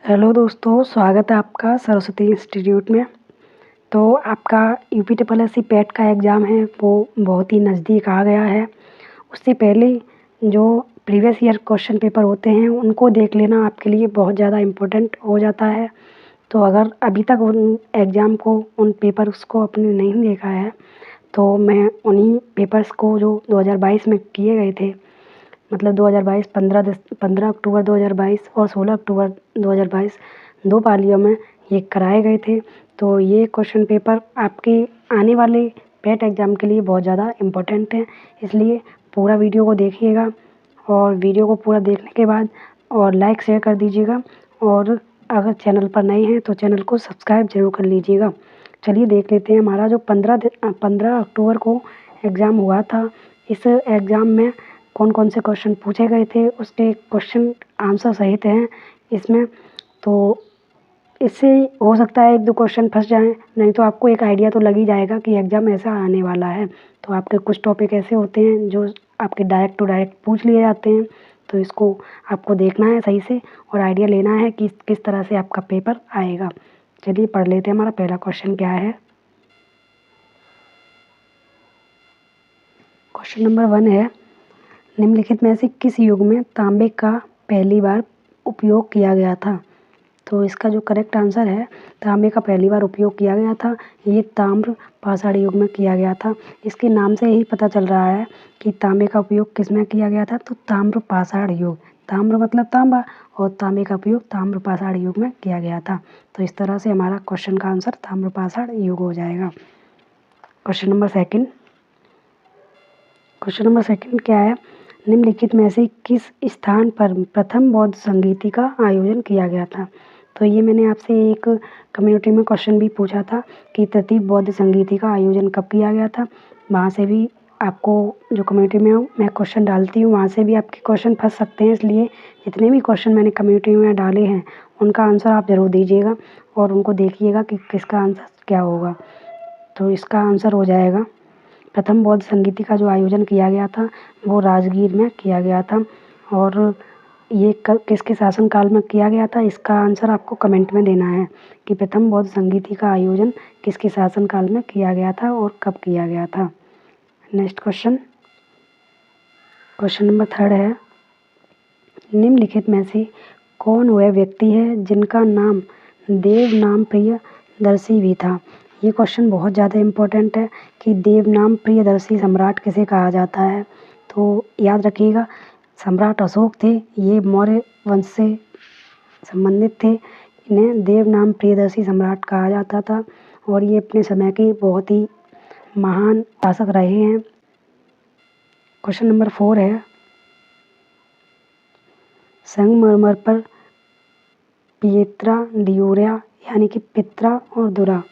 Hello दोस्तों, स्वागत है आपका सरस्वती इंस्टीट्यूट में। तो आपका यूपीएससी पेट का एग्ज़ाम है वो बहुत ही नज़दीक आ गया है। उससे पहले जो प्रीवियस ईयर क्वेश्चन पेपर होते हैं उनको देख लेना आपके लिए बहुत ज़्यादा इम्पोर्टेंट हो जाता है। तो अगर अभी तक उन एग्ज़ाम को उन पेपर्स को आपने नहीं देखा है तो मैं उन्हीं पेपर्स को जो 2022 में किए गए थे, मतलब 2022 15 अक्टूबर 2022 और 16 अक्टूबर 2022 दो पालियों में ये कराए गए थे। तो ये क्वेश्चन पेपर आपके आने वाले पेट एग्ज़ाम के लिए बहुत ज़्यादा इम्पोर्टेंट है, इसलिए पूरा वीडियो को देखिएगा और वीडियो को पूरा देखने के बाद और लाइक शेयर कर दीजिएगा और अगर चैनल पर नए हैं तो चैनल को सब्सक्राइब ज़रूर कर लीजिएगा। चलिए देख लेते हैं हमारा जो 15 अक्टूबर को एग्ज़ाम हुआ था, इस एग्ज़ाम में कौन कौन से क्वेश्चन पूछे गए थे, उसके क्वेश्चन आंसर सहित हैं इसमें। तो इससे हो सकता है 1-2 क्वेश्चन फँस जाएँ, नहीं तो आपको एक आइडिया तो लग ही जाएगा कि एग्ज़ाम ऐसा आने वाला है। तो आपके कुछ टॉपिक ऐसे होते हैं जो आपके डायरेक्ट टू डायरेक्ट पूछ लिए जाते हैं, तो इसको आपको देखना है सही से और आइडिया लेना है कि किस तरह से आपका पेपर आएगा। चलिए पढ़ लेते हैं हमारा पहला क्वेश्चन क्या है। क्वेश्चन नंबर 1 है, निम्नलिखित में से किस युग में तांबे का पहली बार उपयोग किया गया था? तो इसका जो करेक्ट आंसर है, तांबे का पहली बार उपयोग किया गया था, ये ताम्र पाषाण युग में किया गया था। इसके नाम से ही पता चल रहा है कि तांबे का उपयोग किस में किया गया था, तो ताम्र पाषाण युग। ताम्र मतलब तांबा और तांबे का उपयोग ताम्र पाषाण युग में किया गया था। तो इस तरह से हमारा क्वेश्चन का आंसर ताम्र पाषाण युग हो जाएगा। क्वेश्चन नंबर 2 क्या है, निम्नलिखित में से किस स्थान पर प्रथम बौद्ध संगीति का आयोजन किया गया था? तो ये मैंने आपसे एक कम्युनिटी में क्वेश्चन भी पूछा था कि तृतीय बौद्ध संगीति का आयोजन कब किया गया था। वहाँ से भी आपको जो कम्युनिटी में मैं क्वेश्चन डालती हूँ वहाँ से भी आपके क्वेश्चन फंस सकते हैं, इसलिए जितने भी क्वेश्चन मैंने कम्युनिटी में डाले हैं उनका आंसर आप ज़रूर दीजिएगा और उनको देखिएगा कि किसका आंसर क्या होगा। तो इसका आंसर हो जाएगा, प्रथम बौद्ध संगीति का जो आयोजन किया गया था वो राजगीर में किया गया था। और ये किसके शासनकाल में किया गया था, इसका आंसर आपको कमेंट में देना है कि प्रथम बौद्ध संगीति का आयोजन किसके शासनकाल में किया गया था और कब किया गया था। नेक्स्ट क्वेश्चन नंबर 3 है, निम्नलिखित में से कौन वह व्यक्ति है जिनका नाम देव नाम प्रियदर्शी भी था? ये क्वेश्चन बहुत ज़्यादा इम्पोर्टेंट है कि देव नाम प्रियदर्शी सम्राट किसे कहा जाता है। तो याद रखिएगा, सम्राट अशोक थे, ये मौर्य वंश से संबंधित थे, इन्हें देव नाम प्रियदर्शी सम्राट कहा जाता था और ये अपने समय के बहुत ही महान शासक रहे हैं। क्वेश्चन नंबर 4 है, संगमरमर पर पिएत्रा डियूरा यानी कि पित्रा और दुरा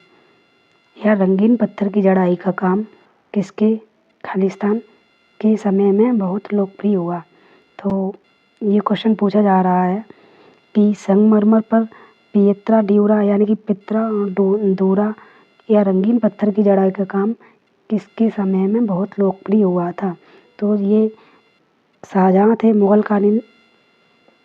या रंगीन पत्थर की जड़ाई का काम किसके खालिस्तान के समय में बहुत लोकप्रिय हुआ? तो ये क्वेश्चन पूछा जा रहा है कि संगमरमर पर पिएत्रा डियूरा यानी कि पित्रा और दूरा या रंगीन पत्थर की जड़ाई का काम किसके समय में बहुत लोकप्रिय हुआ था? तो ये शाहजहाँ थे, मुगलकालीन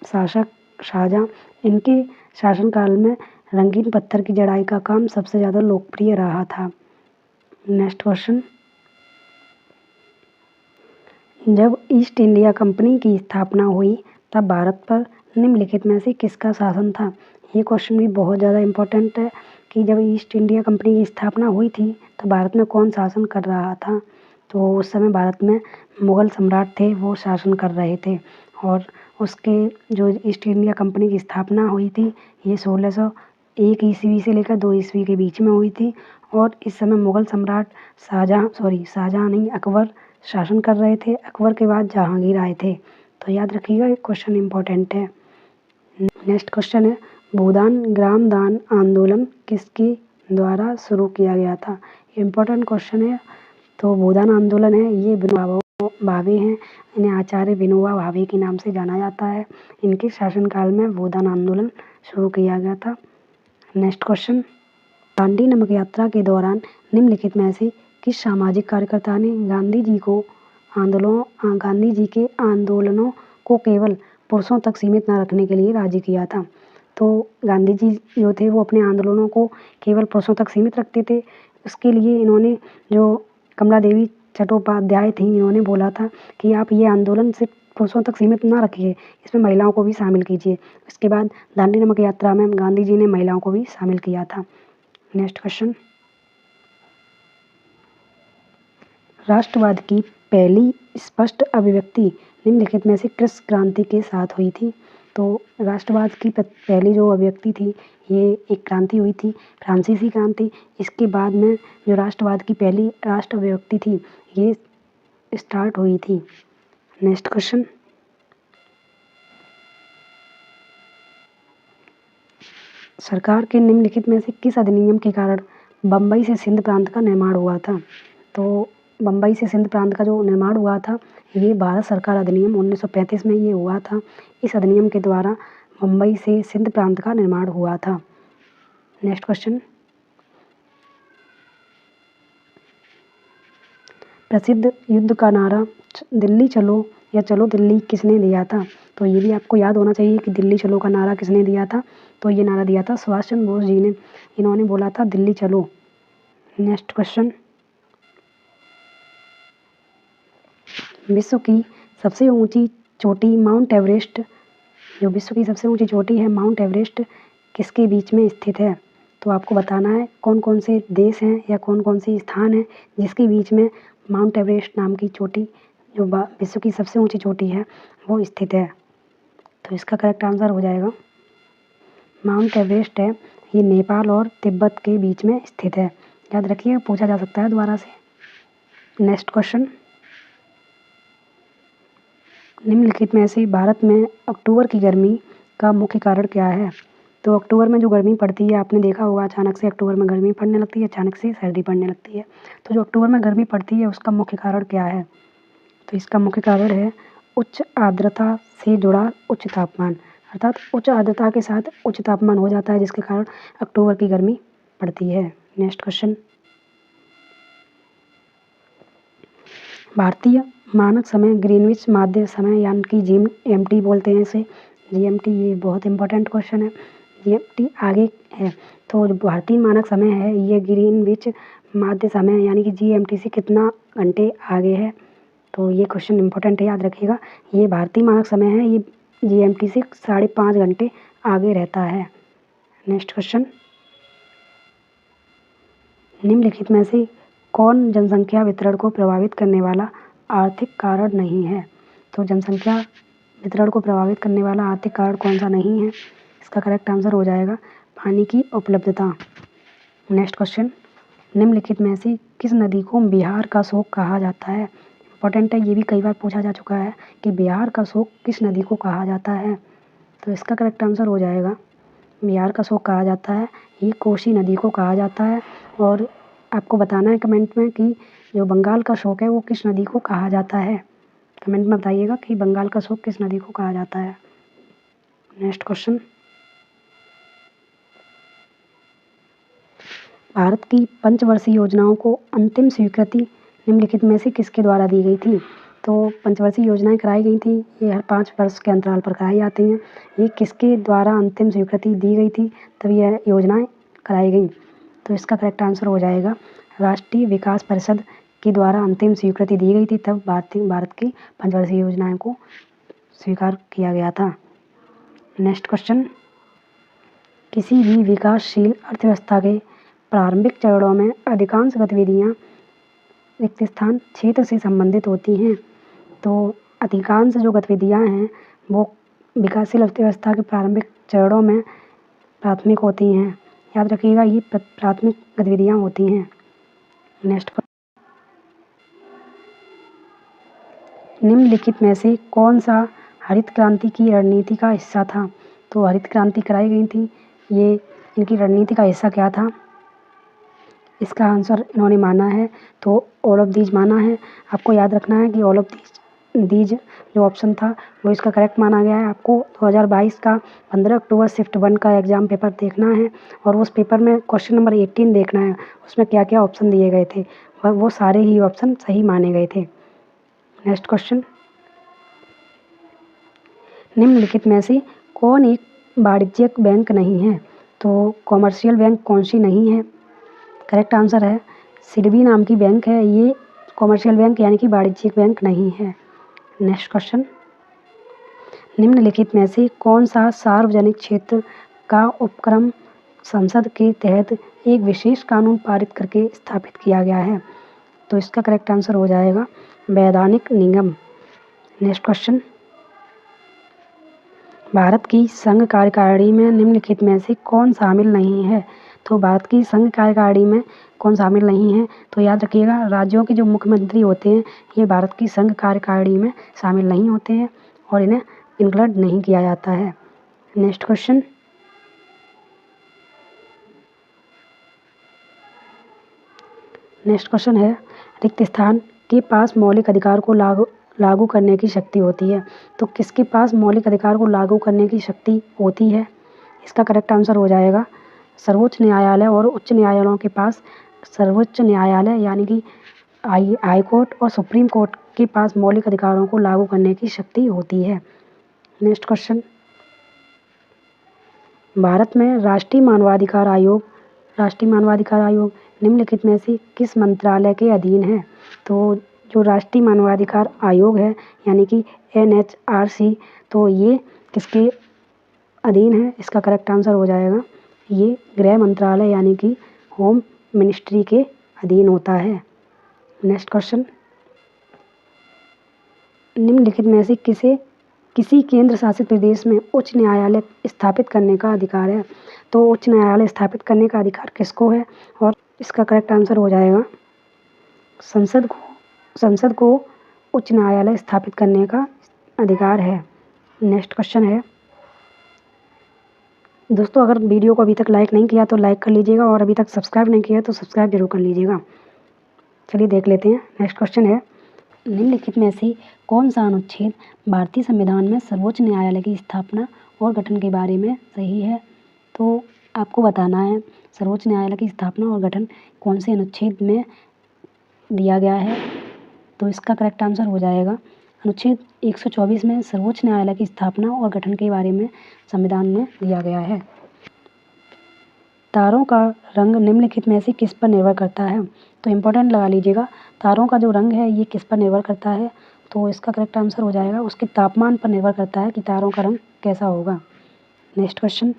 शासक शाहजहाँ, इनके शासनकाल में रंगीन पत्थर की जड़ाई का काम सबसे ज़्यादा लोकप्रिय रहा था। नेक्स्ट क्वेश्चन, जब ईस्ट इंडिया कंपनी की स्थापना हुई तब भारत पर निम्नलिखित में से किसका शासन था? ये क्वेश्चन भी बहुत ज़्यादा इम्पोर्टेंट है कि जब ईस्ट इंडिया कंपनी की स्थापना हुई थी तो भारत में कौन शासन कर रहा था? तो उस समय भारत में मुग़ल सम्राट थे, वो शासन कर रहे थे और उसके जो ईस्ट इंडिया कंपनी की स्थापना हुई थी ये 1601 ईस्वी से लेकर 2 ईस्वी के बीच में हुई थी और इस समय मुग़ल सम्राट शाहजहाँ नहीं, अकबर शासन कर रहे थे। अकबर के बाद जहांगीर आए थे। तो याद रखिएगा, ये क्वेश्चन इम्पोर्टेंट है। नेक्स्ट क्वेश्चन है, भूदान ग्राम दान आंदोलन किसके द्वारा शुरू किया गया था? इम्पोर्टेंट क्वेश्चन है। तो भूदान आंदोलन है, ये विनोबा भावे हैं, इन्हें आचार्य विनोबा भावे के नाम से जाना जाता है। इनके शासनकाल में भूदान आंदोलन शुरू किया गया था। नेक्स्ट क्वेश्चन, दांडी नमक यात्रा के दौरान निम्नलिखित में से किस सामाजिक कार्यकर्ता ने गांधी जी के आंदोलनों को केवल पुरुषों तक सीमित न रखने के लिए राजी किया था? तो गांधी जी जो थे वो अपने आंदोलनों को केवल पुरुषों तक सीमित रखते थे। उसके लिए इन्होंने जो कमला देवी चट्टोपाध्याय थी, इन्होंने बोला था कि आप ये आंदोलन सिर्फ पुरुषों तक सीमित ना रखिए, इसमें महिलाओं को भी शामिल कीजिए। इसके बाद दांडी नमक यात्रा में गांधी जी ने महिलाओं को भी शामिल किया था। नेक्स्ट क्वेश्चन, राष्ट्रवाद की पहली स्पष्ट अभिव्यक्ति निम्नलिखित में से किस क्रांति के साथ हुई थी? तो राष्ट्रवाद की पहली जो अभिव्यक्ति थी, ये एक क्रांति हुई थी, फ्रांसीसी क्रांति। इसके बाद में जो राष्ट्रवाद की पहली राष्ट्र अभिव्यक्ति थी, ये स्टार्ट हुई थी। नेक्स्ट क्वेश्चन, सरकार के निम्नलिखित में से किस अधिनियम के कारण बम्बई से सिंध प्रांत का निर्माण हुआ था? तो बम्बई से सिंध प्रांत का जो निर्माण हुआ था, ये भारत सरकार अधिनियम 1935 में ये हुआ था। इस अधिनियम के द्वारा बम्बई से सिंध प्रांत का निर्माण हुआ था। नेक्स्ट क्वेश्चन, प्रसिद्ध युद्ध का नारा दिल्ली चलो या चलो दिल्ली किसने दिया था? तो ये भी आपको याद होना चाहिए कि दिल्ली चलो का नारा किसने दिया था। तो ये नारा दिया था सुभाष चंद्र बोस जी ने। इन्होंने बोला था दिल्ली चलो। नेक्स्ट क्वेश्चन, विश्व की सबसे ऊंची चोटी माउंट एवरेस्ट, जो विश्व की सबसे ऊंची चोटी है माउंट एवरेस्ट, किसके बीच में स्थित है? तो आपको बताना है कौन कौन से देश हैं या कौन कौन से स्थान हैं जिसके बीच में माउंट एवरेस्ट नाम की चोटी, जो विश्व की सबसे ऊंची चोटी है, वो स्थित है। तो इसका करेक्ट आंसर हो जाएगा माउंट एवरेस्ट है। ये नेपाल और तिब्बत के बीच में स्थित है। याद रखिए, पूछा जा सकता है दोबारा से। नेक्स्ट क्वेश्चन, निम्नलिखित में से भारत में अक्टूबर की गर्मी का मुख्य कारण क्या है? तो अक्टूबर में जो गर्मी पड़ती है, आपने देखा होगा अचानक से अक्टूबर में गर्मी पड़ने लगती है, अचानक से सर्दी पड़ने लगती है। तो जो अक्टूबर में गर्मी पड़ती है उसका मुख्य कारण क्या है? तो इसका मुख्य कारण है उच्च आर्द्रता से जुड़ा उच्च तापमान, अर्थात उच्च आर्द्रता के साथ उच्च तापमान हो जाता है जिसके कारण अक्टूबर की गर्मी पड़ती है। नेक्स्ट क्वेश्चन, भारतीय मानक समय ग्रीनविच माध्य समय यानी कि GMT बोलते हैं इसे, GMT। ये बहुत इंपॉर्टेंट क्वेश्चन है। GMT आगे है, तो जो भारतीय मानक समय है ये ग्रीनविच माध्य समय यानी कि GMT से कितना घंटे आगे है? तो ये क्वेश्चन इंपॉर्टेंट है, याद रखिएगा। ये भारतीय मानक समय है, ये GMT से 5.5 घंटे आगे रहता है। नेक्स्ट क्वेश्चन, निम्नलिखित में से कौन जनसंख्या वितरण को प्रभावित करने वाला आर्थिक कारण नहीं है? तो जनसंख्या वितरण को प्रभावित करने वाला आर्थिक कारण कौन सा नहीं है? इसका करेक्ट आंसर हो जाएगा पानी की उपलब्धता। नेक्स्ट क्वेश्चन, निम्नलिखित में से किस नदी को बिहार का शोक कहा जाता है? इंपॉर्टेंट है, ये भी कई बार पूछा जा चुका है कि बिहार का शोक किस नदी को कहा जाता है। तो इसका करेक्ट आंसर हो जाएगा, बिहार का शोक कहा जाता है ये कोसी नदी को कहा जाता है। और आपको बताना है कमेंट में कि जो बंगाल का शोक है वो किस नदी को कहा जाता है। कमेंट में बताइएगा कि बंगाल का शोक किस नदी को कहा जाता है। नेक्स्ट क्वेश्चन, भारत की पंचवर्षीय योजनाओं को अंतिम स्वीकृति निम्नलिखित में से किसके द्वारा दी गई थी? तो पंचवर्षीय योजनाएं कराई गई थी, ये हर 5 वर्ष के अंतराल पर कराई जाती हैं। ये किसके द्वारा अंतिम स्वीकृति दी गई थी तब यह योजनाएं कराई गई? तो इसका करेक्ट आंसर हो जाएगा राष्ट्रीय विकास परिषद के द्वारा अंतिम स्वीकृति दी गई थी, तब भारत की पंचवर्षीय योजनाओं को स्वीकार किया गया था। नेक्स्ट क्वेश्चन, किसी भी विकासशील अर्थव्यवस्था के प्रारंभिक चरणों में अधिकांश गतिविधियाँ रिक्त स्थान क्षेत्र से संबंधित होती हैं। तो अधिकांश जो गतिविधियाँ हैं वो विकासशील अर्थव्यवस्था के प्रारंभिक चरणों में प्राथमिक होती हैं। याद रखिएगा, ये प्राथमिक गतिविधियाँ होती हैं। नेक्स्ट, निम्नलिखित में से कौन सा हरित क्रांति की रणनीति का हिस्सा था? तो हरित क्रांति कराई गई थी, ये इनकी रणनीति का हिस्सा क्या था? इसका आंसर इन्होंने माना है तो ऑल ऑफ दीज माना है। आपको याद रखना है कि ऑल ऑफ दीज जो ऑप्शन था वो इसका करेक्ट माना गया है। आपको 2022 का 15 अक्टूबर शिफ्ट 1 का एग्ज़ाम पेपर देखना है और उस पेपर में क्वेश्चन नंबर 18 देखना है, उसमें क्या क्या ऑप्शन दिए गए थे, वो सारे ही ऑप्शन सही माने गए थे। नेक्स्ट क्वेश्चन, निम्नलिखित में से कौन एक वाणिज्यिक बैंक नहीं है? तो कॉमर्शियल बैंक कौन सी नहीं है? करेक्ट आंसर है सिडबी नाम की बैंक है, ये कॉमर्शियल बैंक यानी कि वाणिज्यिक बैंक नहीं है। नेक्स्ट क्वेश्चन, निम्नलिखित में से कौन सा सार्वजनिक क्षेत्र का उपक्रम संसद के तहत एक विशेष कानून पारित करके स्थापित किया गया है? तो इसका करेक्ट आंसर हो जाएगा वैधानिक निगम। नेक्स्ट क्वेश्चन, भारत की संघ कार्यकारिणी में निम्नलिखित में से कौन शामिल नहीं है? तो भारत की संघ कार्यकारिणी में कौन शामिल नहीं है? तो याद रखिएगा, राज्यों के जो मुख्यमंत्री होते हैं ये भारत की संघ कार्यकारिणी में शामिल नहीं होते हैं और इन्हें इंक्लूड नहीं किया जाता है। नेक्स्ट क्वेश्चन, है रिक्त स्थान के पास मौलिक अधिकार को लागू करने की शक्ति होती है? तो किसके पास मौलिक अधिकार को लागू करने की शक्ति होती है? इसका करेक्ट आंसर हो जाएगा सर्वोच्च न्यायालय और उच्च न्यायालयों के पास। सर्वोच्च न्यायालय यानी कि हाई कोर्ट और सुप्रीम कोर्ट के पास मौलिक अधिकारों को लागू करने की शक्ति होती है। नेक्स्ट क्वेश्चन, भारत में राष्ट्रीय मानवाधिकार आयोग निम्नलिखित में से किस मंत्रालय के अधीन है? तो जो राष्ट्रीय मानवाधिकार आयोग है यानी कि NHRC, तो ये किसके अधीन है? इसका करेक्ट आंसर हो जाएगा ये गृह मंत्रालय यानी कि होम मिनिस्ट्री के अधीन होता है। नेक्स्ट क्वेश्चन, निम्नलिखित में से किसी केंद्र शासित प्रदेश में उच्च न्यायालय स्थापित करने का अधिकार है? तो उच्च न्यायालय स्थापित करने का अधिकार किसको है? और इसका करेक्ट आंसर हो जाएगा संसद को उच्च न्यायालय स्थापित करने का अधिकार है। नेक्स्ट क्वेश्चन है, दोस्तों अगर वीडियो को अभी तक लाइक नहीं किया तो लाइक कर लीजिएगा और अभी तक सब्सक्राइब नहीं किया तो सब्सक्राइब जरूर कर लीजिएगा। चलिए देख लेते हैं। नेक्स्ट क्वेश्चन है, निम्नलिखित में से कौन सा अनुच्छेद भारतीय संविधान में सर्वोच्च न्यायालय की स्थापना और गठन के बारे में सही है? तो आपको बताना है सर्वोच्च न्यायालय की स्थापना और गठन कौन से अनुच्छेद में दिया गया है। तो इसका करेक्ट आंसर हो जाएगा अनुच्छेद 124 में सर्वोच्च न्यायालय की स्थापना और गठन के बारे में संविधान में दिया गया है। तारों का रंग निम्नलिखित में से किस पर निर्भर करता है? तो इम्पोर्टेंट लगा लीजिएगा, तारों का जो रंग है ये किस पर निर्भर करता है? तो इसका करेक्ट आंसर हो जाएगा उसके तापमान पर निर्भर करता है कि तारों का रंग कैसा होगा। नेक्स्ट क्वेश्चन,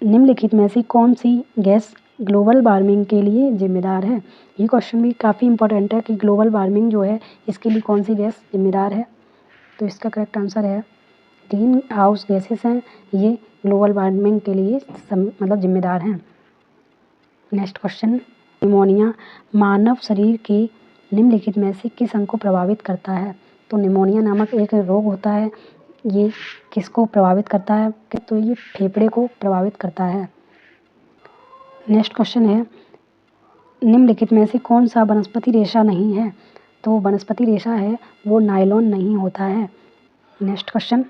निम्नलिखित में से कौन सी गैस ग्लोबल वार्मिंग के लिए जिम्मेदार है? ये क्वेश्चन भी काफ़ी इंपॉर्टेंट है कि ग्लोबल वार्मिंग जो है इसके लिए कौन सी गैस जिम्मेदार है? तो इसका करेक्ट आंसर है ग्रीन हाउस गैसेस हैं, ये ग्लोबल वार्मिंग के लिए मतलब जिम्मेदार हैं। नेक्स्ट क्वेश्चन, निमोनिया मानव शरीर के निम्नलिखित में से किस अंग को प्रभावित करता है? तो निमोनिया नामक एक रोग होता है, ये किसको प्रभावित करता है? तो ये फेफड़े को प्रभावित करता है। नेक्स्ट क्वेश्चन है, निम्नलिखित में से कौन सा वनस्पति रेशा नहीं है? तो वनस्पति रेशा है वो नायलॉन नहीं होता है। नेक्स्ट क्वेश्चन,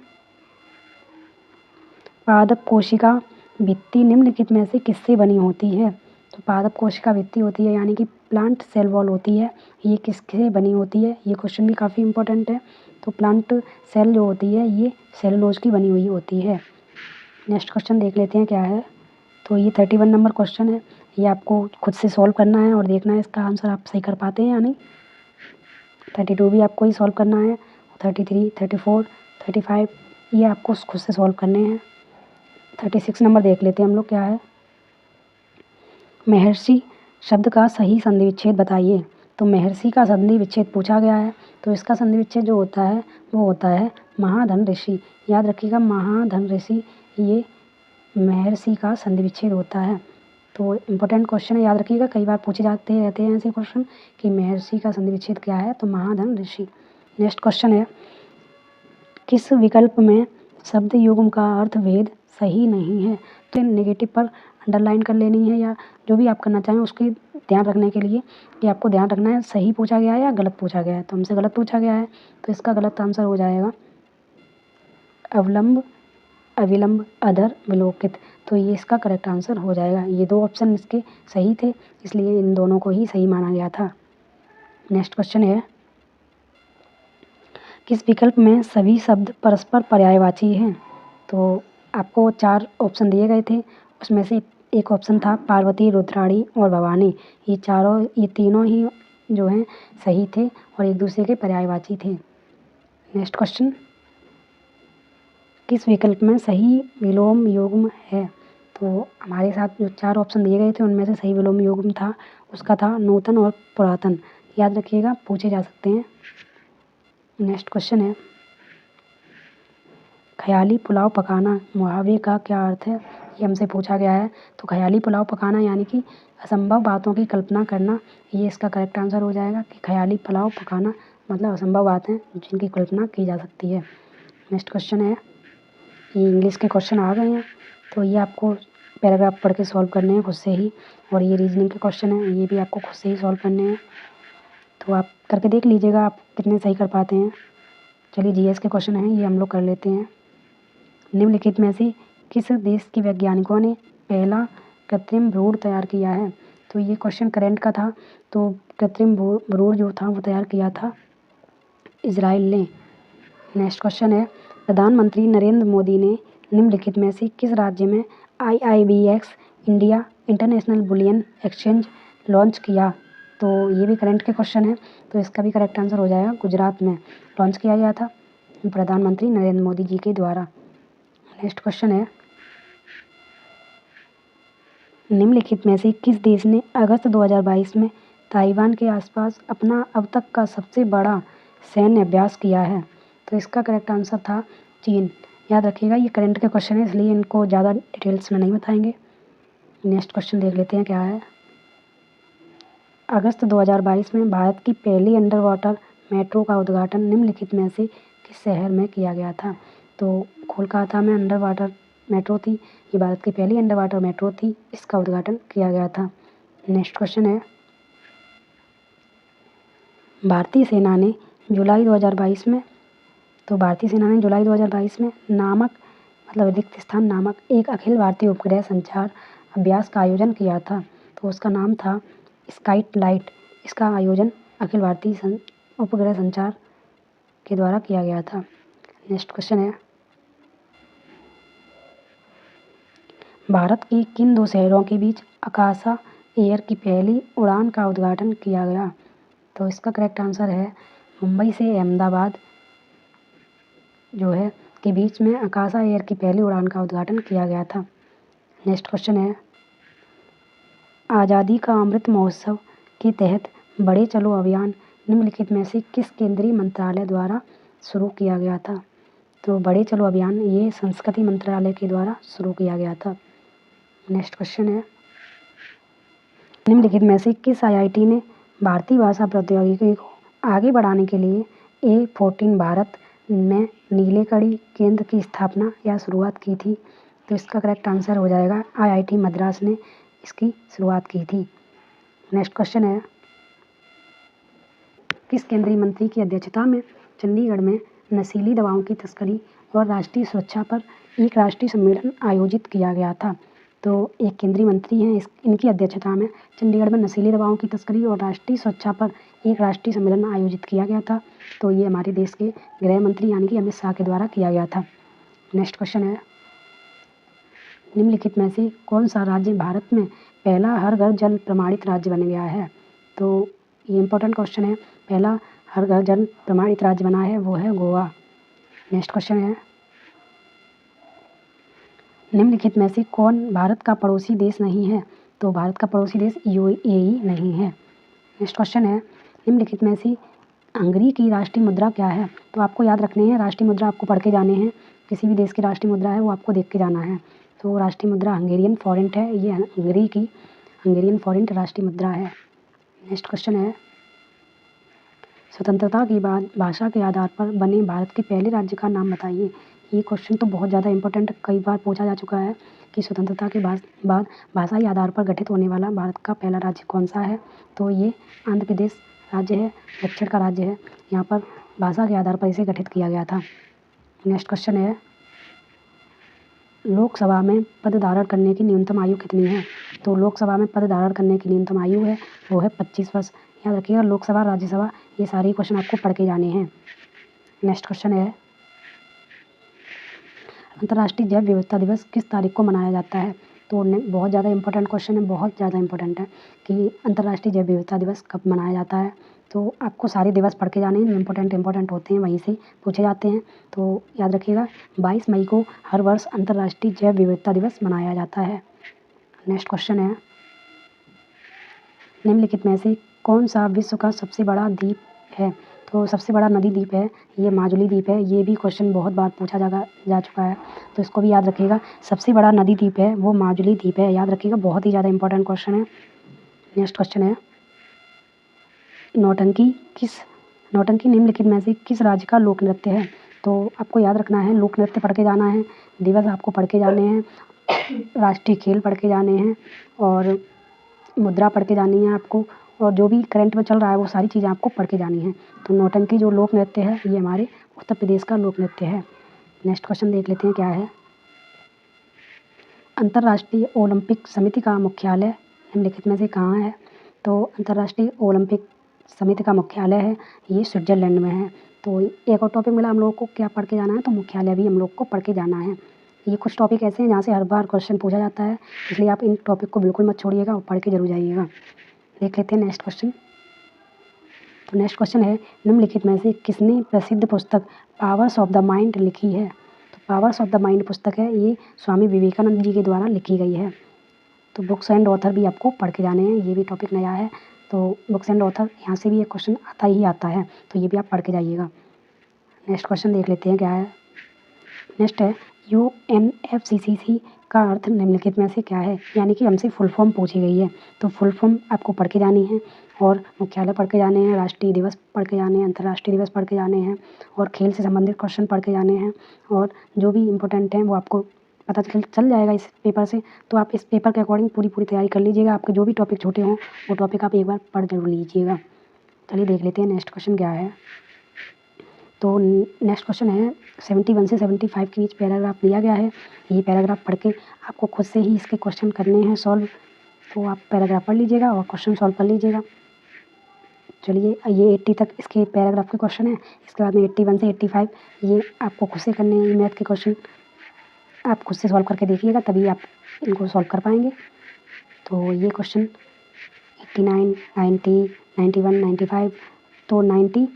पादप कोशिका भित्ति निम्नलिखित में से किससे बनी होती है? तो पादप कोशिका भित्ति होती है यानी कि प्लांट सेल वॉल होती है, ये किससे बनी होती है? ये क्वेश्चन भी काफ़ी इंपॉर्टेंट है। तो प्लांट सेल जो होती है ये सेलुलोज की बनी हुई होती है। नेक्स्ट क्वेश्चन देख लेते हैं क्या है। तो ये 31 नंबर क्वेश्चन है, ये आपको खुद से सॉल्व करना है और देखना है इसका आंसर आप सही कर पाते हैं या नहीं। 32 भी आपको ही सॉल्व करना है, 33, 34, 35 ये आपको खुद से सॉल्व करने हैं। 36 नंबर देख लेते हैं हम लोग क्या है। महर्षि शब्द का सही संधि विच्छेद बताइए। तो महर्षि का संधि विच्छेद पूछा गया है, तो इसका संधि विच्छेद जो होता है वो होता है महाधन ऋषि। याद रखिएगा महाधन ऋषि ये महर्षि का संधि विच्छेद होता है। तो इम्पोर्टेंट क्वेश्चन है, याद रखिएगा, कई बार पूछे जाते रहते हैं ऐसे क्वेश्चन कि महर्षि का संधि विच्छेद क्या है? तो महाधन ऋषि। नेक्स्ट क्वेश्चन है, किस विकल्प में शब्द युग्म का अर्थ भेद सही नहीं है? तो नेगेटिव पर अंडरलाइन कर लेनी है या जो भी आप करना चाहें उसके ध्यान रखने के लिए कि आपको ध्यान रखना है सही पूछा गया है या गलत पूछा गया है। तो हमसे गलत पूछा गया है, तो इसका गलत आंसर हो जाएगा अवलंब, अविलंब, अधर, विलोकित। तो ये इसका करेक्ट आंसर हो जाएगा। ये दो ऑप्शन इसके सही थे, इसलिए इन दोनों को ही सही माना गया था। नेक्स्ट क्वेश्चन है, किस विकल्प में सभी शब्द परस्पर पर्यायवाची हैं? तो आपको 4 ऑप्शन दिए गए थे, उसमें से एक ऑप्शन था पार्वती, रुद्राणी और भवानी। ये तीनों ही जो हैं सही थे और एक दूसरे के पर्यायवाची थे। नेक्स्ट क्वेश्चन, किस विकल्प में सही विलोम युग्म है? तो हमारे साथ जो 4 ऑप्शन दिए गए थे उनमें से सही विलोम युग्म था, उसका था नूतन और पुरातन। याद रखिएगा, पूछे जा सकते हैं। नेक्स्ट क्वेश्चन है, ख़याली पुलाव पकाना मुहावरे का क्या अर्थ है? ये हमसे पूछा गया है। तो ख़याली पुलाव पकाना यानी कि असंभव बातों की कल्पना करना, ये इसका करेक्ट आंसर हो जाएगा कि ख़याली पुलाव पकाना मतलब असंभव बातें जिनकी कल्पना की जा सकती है। नेक्स्ट क्वेश्चन है, ये इंग्लिश के क्वेश्चन आ गए हैं, तो ये आपको पैराग्राफ पढ़ के सॉल्व करने हैं खुद से ही, और ये रीजनिंग के क्वेश्चन हैं, ये भी आपको खुद से ही सॉल्व करने हैं। तो आप करके देख लीजिएगा आप कितने सही कर पाते हैं। चलिए जीएस के क्वेश्चन हैं, ये हम लोग कर लेते हैं। निम्नलिखित में से किस देश के वैज्ञानिकों ने पहला कृत्रिम भ्रूण तैयार किया है? तो ये क्वेश्चन करंट का था। तो कृत्रिम भ्रूण जो था वो तैयार किया था इजराइल ने। नेक्स्ट क्वेश्चन है, प्रधानमंत्री नरेंद्र मोदी ने निम्नलिखित में से किस राज्य में IIBX India international bullion exchange launch किया? तो ये भी करंट के क्वेश्चन है, तो इसका भी करेक्ट आंसर हो जाएगा गुजरात में लॉन्च किया गया था प्रधानमंत्री नरेंद्र मोदी जी के द्वारा। नेक्स्ट क्वेश्चन है, निम्नलिखित में से किस देश ने अगस्त 2022 में ताइवान के आसपास अपना अब तक का सबसे बड़ा सैन्य अभ्यास किया है? तो इसका करेक्ट आंसर था चीन। याद रखिएगा, ये करंट के क्वेश्चन है इसलिए इनको ज़्यादा डिटेल्स में नहीं बताएंगे। नेक्स्ट क्वेश्चन देख लेते हैं क्या है। अगस्त 2022 में भारत की पहली अंडर वाटर मेट्रो का उद्घाटन निम्नलिखित में से किस शहर में किया गया था? तो कोलकाता में अंडर वाटर मेट्रो थी, ये भारत की पहली अंडर वाटर मेट्रो थी, इसका उद्घाटन किया गया था। नेक्स्ट क्वेश्चन है, भारतीय सेना ने जुलाई 2022 में नामक मतलब रिक्त स्थान नामक एक अखिल भारतीय उपग्रह संचार अभ्यास का आयोजन किया था। तो उसका नाम था स्काइट लाइट। इसका आयोजन अखिल भारतीय उपग्रह संचार के द्वारा किया गया था। नेक्स्ट क्वेश्चन है, भारत के किन 2 शहरों के बीच आकाशा एयर की पहली उड़ान का उद्घाटन किया गया? तो इसका करेक्ट आंसर है मुंबई से अहमदाबाद जो है के बीच में आकाशा एयर की पहली उड़ान का उद्घाटन किया गया था। नेक्स्ट क्वेश्चन है, आज़ादी का अमृत महोत्सव के तहत बड़े चलो अभियान निम्नलिखित में से किस केंद्रीय मंत्रालय द्वारा शुरू किया गया था? तो बड़े चलो अभियान ये संस्कृति मंत्रालय के द्वारा शुरू किया गया था। नेक्स्ट क्वेश्चन है, निम्नलिखित में से किस IIT ने भारतीय भाषा प्रौद्योगिकी को आगे बढ़ाने के लिए A14 भारत में नीले कड़ी केंद्र की स्थापना या शुरुआत की थी? तो इसका करेक्ट आंसर हो जाएगा IIT मद्रास ने इसकी शुरुआत की थी। नेक्स्ट क्वेश्चन है, किस केंद्रीय मंत्री की अध्यक्षता में चंडीगढ़ में नशीली दवाओं की तस्करी और राष्ट्रीय सुरक्षा पर एक राष्ट्रीय सम्मेलन आयोजित किया गया था? तो एक केंद्रीय मंत्री हैं, इनकी अध्यक्षता में चंडीगढ़ में नशीली दवाओं की तस्करी और राष्ट्रीय सुरक्षा पर एक राष्ट्रीय सम्मेलन आयोजित किया गया था। तो ये हमारे देश के गृह मंत्री यानी कि अमित शाह के द्वारा किया गया था। नेक्स्ट क्वेश्चन है, निम्नलिखित में से कौन सा राज्य भारत में पहला हर घर जल प्रमाणित राज्य बन गया है? तो ये इंपॉर्टेंट क्वेश्चन है, पहला हर घर जल प्रमाणित राज्य बना है वो है गोवा। नेक्स्ट क्वेश्चन है, निम्नलिखित में से कौन भारत का पड़ोसी देश नहीं है? तो भारत का पड़ोसी देश UAE नहीं है। नेक्स्ट क्वेश्चन है, निम्नलिखित में से हंगरी की राष्ट्रीय मुद्रा क्या है? तो आपको याद रखने हैं, राष्ट्रीय मुद्रा आपको पढ़ के जाने हैं, किसी भी देश की राष्ट्रीय मुद्रा है वो आपको देख के जाना है। तो राष्ट्रीय मुद्रा हंगेरियन फॉरेंट है, ये हंगरी की हंगेरियन फॉरेंट राष्ट्रीय मुद्रा है। नेक्स्ट क्वेश्चन है, स्वतंत्रता के बाद भाषा के आधार पर बने भारत के पहले राज्य का नाम बताइए। ये क्वेश्चन तो बहुत ज़्यादा इंपॉर्टेंट कई बार पूछा जा चुका है कि स्वतंत्रता के बाद भाषाई आधार पर गठित होने वाला भारत का पहला राज्य कौन सा है? तो ये आंध्र प्रदेश राज्य है, दक्षिण का राज्य है, यहाँ पर भाषा के आधार पर इसे गठित किया गया था। नेक्स्ट क्वेश्चन है, लोकसभा में पद धारण करने की न्यूनतम आयु कितनी है? तो लोकसभा में पद धारण करने की न्यूनतम आयु है वो है 25 वर्ष। याद रखिएगा, लोकसभा राज्यसभा ये सारे क्वेश्चन आपको पढ़ के जाने हैं। नेक्स्ट क्वेश्चन है, अंतर्राष्ट्रीय जैव विविधता दिवस किस तारीख को मनाया जाता है? तो बहुत ज़्यादा इंपॉर्टेंट क्वेश्चन है, बहुत ज़्यादा इंपॉर्टेंट है कि अंतर्राष्ट्रीय जैव विविधता दिवस कब मनाया जाता है। तो आपको सारे दिवस पढ़ के जाने हैं, जो इंपॉर्टेंट होते हैं वहीं से पूछे जाते हैं। तो याद रखिएगा 22 मई को हर वर्ष अंतर्राष्ट्रीय जैव विविधता दिवस मनाया जाता है। नेक्स्ट क्वेश्चन है, निम्नलिखित में से कौन सा विश्व का सबसे बड़ा द्वीप है? तो सबसे बड़ा नदी द्वीप है ये माजुली द्वीप है। ये भी क्वेश्चन बहुत बार पूछा जा चुका है, तो इसको भी याद रखिएगा। सबसे बड़ा नदी द्वीप है वो माजुली द्वीप है, याद रखिएगा, बहुत ही ज़्यादा इंपॉर्टेंट क्वेश्चन है। नेक्स्ट क्वेश्चन है, नौटंकी निम्नलिखित में से किस राज्य का लोक नृत्य है? तो आपको याद रखना है, लोक नृत्य पढ़ के जाना है, दिवस आपको पढ़ के जाने हैं, राष्ट्रीय खेल पढ़ के जाने हैं और मुद्रा पढ़ के जानी है आपको, और जो भी करंट में चल रहा है वो सारी चीज़ें आपको पढ़ के जानी है। तो नौटंकी जो लोक नृत्य है ये हमारे उत्तर प्रदेश का लोक नृत्य है। नेक्स्ट क्वेश्चन देख लेते हैं क्या है, अंतर्राष्ट्रीय ओलंपिक समिति का मुख्यालय निम्नलिखित में से कहाँ है? तो अंतर्राष्ट्रीय ओलंपिक समिति का मुख्यालय है ये स्विट्जरलैंड में है। तो एक और टॉपिक मिला हम लोगों को, क्या पढ़ के जाना है? तो मुख्यालय भी हम लोग को पढ़ के जाना है। ये कुछ टॉपिक ऐसे हैं जहाँ से हर बार क्वेश्चन पूछा जाता है, इसलिए आप इन टॉपिक को बिल्कुल मत छोड़िएगा और पढ़ के जरूर जाइएगा। देख लेते हैं नेक्स्ट क्वेश्चन। तो नेक्स्ट क्वेश्चन है, निम्नलिखित में से किसने प्रसिद्ध पुस्तक पावर्स ऑफ द माइंड लिखी है? तो पावर्स ऑफ द माइंड पुस्तक है ये स्वामी विवेकानंद जी के द्वारा लिखी गई है। तो बुक्स एंड ऑथर भी आपको पढ़ के जाने हैं, ये भी टॉपिक नया है। तो बुक्स एंड ऑथर यहाँ से भी एक क्वेश्चन आता है, तो ये भी आप पढ़ के जाइएगा। नेक्स्ट क्वेश्चन देख लेते हैं क्या है। नेक्स्ट है, UNFCCC का अर्थ निम्नलिखित में से क्या है? यानी कि हमसे फुल फॉर्म पूछी गई है, तो फुल फॉर्म आपको पढ़ के जानी है और मुख्यालय पढ़ के जाने हैं, राष्ट्रीय दिवस पढ़ के जाने हैं, अंतर्राष्ट्रीय दिवस पढ़ के जाने हैं और खेल से संबंधित क्वेश्चन पढ़ के जाने हैं। और जो भी इम्पोर्टेंट हैं वो आपको पता चल जाएगा इस पेपर से। तो आप इस पेपर के अकॉर्डिंग पूरी तैयारी कर लीजिएगा। आपके जो भी टॉपिक छोटे हों वो टॉपिक आप एक बार पढ़ जरूर लीजिएगा। चलिए देख लेते हैं नेक्स्ट क्वेश्चन क्या है। तो नेक्स्ट क्वेश्चन है, 71 से 75 के बीच पैराग्राफ दिया गया है। ये पैराग्राफ पढ़ के आपको खुद से ही इसके क्वेश्चन करने हैं सॉल्व। तो आप पैराग्राफ पढ़ लीजिएगा और क्वेश्चन सॉल्व कर लीजिएगा। चलिए ये 80 तक इसके पैराग्राफ के क्वेश्चन है। इसके बाद में 81 से 85 ये आपको खुद से करने हैं। मैथ के क्वेश्चन आप खुद से सॉल्व करके देखिएगा, तभी आप इनको सॉल्व कर पाएंगे। तो ये क्वेश्चन 89, 90, 91, 95, तो 92,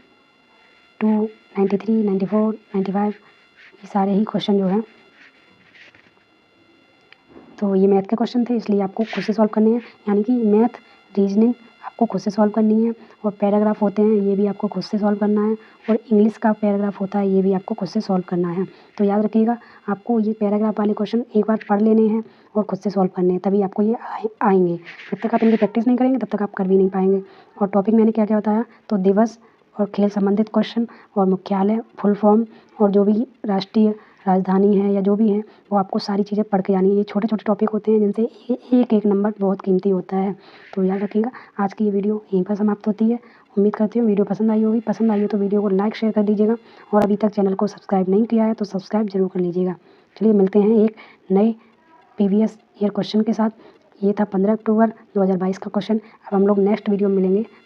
93, 94, 95 ये सारे ही क्वेश्चन जो हैं तो ये मैथ के क्वेश्चन थे, इसलिए आपको खुद से सॉल्व करने हैं। यानी कि मैथ रीजनिंग आपको खुद से सॉल्व करनी है और पैराग्राफ होते हैं ये भी आपको खुद से सॉल्व करना है और इंग्लिश का पैराग्राफ होता है ये भी आपको खुद से सॉल्व करना है। तो याद रखिएगा आपको ये पैराग्राफ वाले क्वेश्चन एक बार पढ़ लेने हैं और खुद से सॉल्व करने हैं, तभी आपको ये आएंगे। जब तक आप इनकी प्रैक्टिस नहीं करेंगे तब तक आप कर भी नहीं पाएंगे। और टॉपिक मैंने क्या क्या बताया, तो दिवस और खेल संबंधित क्वेश्चन और मुख्यालय, फुल फॉर्म और जो भी राष्ट्रीय राजधानी है या जो भी है वो आपको सारी चीज़ें पढ़ के जानी है। ये छोटे छोटे टॉपिक होते हैं जिनसे एक एक नंबर बहुत कीमती होता है। तो याद रखिएगा आज की ये वीडियो यहीं पर समाप्त होती है। उम्मीद करती हूँ वीडियो पसंद आई होगी। पसंद आई हो तो वीडियो को लाइक शेयर कर दीजिएगा और अभी तक चैनल को सब्सक्राइब नहीं किया है तो सब्सक्राइब जरूर कर लीजिएगा। चलिए मिलते हैं एक नए प्रीवियस ईयर क्वेश्चन के साथ। ये था 15 अक्टूबर 2022 का क्वेश्चन। अब हम लोग नेक्स्ट वीडियो में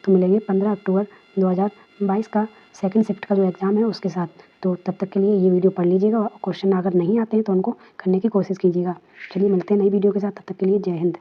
मिलेंगे 15 अक्टूबर 2022 का सेकंड शिफ्ट का जो एग्ज़ाम है उसके साथ। तो तब तक के लिए ये वीडियो पढ़ लीजिएगा और क्वेश्चन अगर नहीं आते हैं तो उनको करने की कोशिश कीजिएगा। चलिए मिलते हैं नई वीडियो के साथ, तब तक के लिए जय हिंद।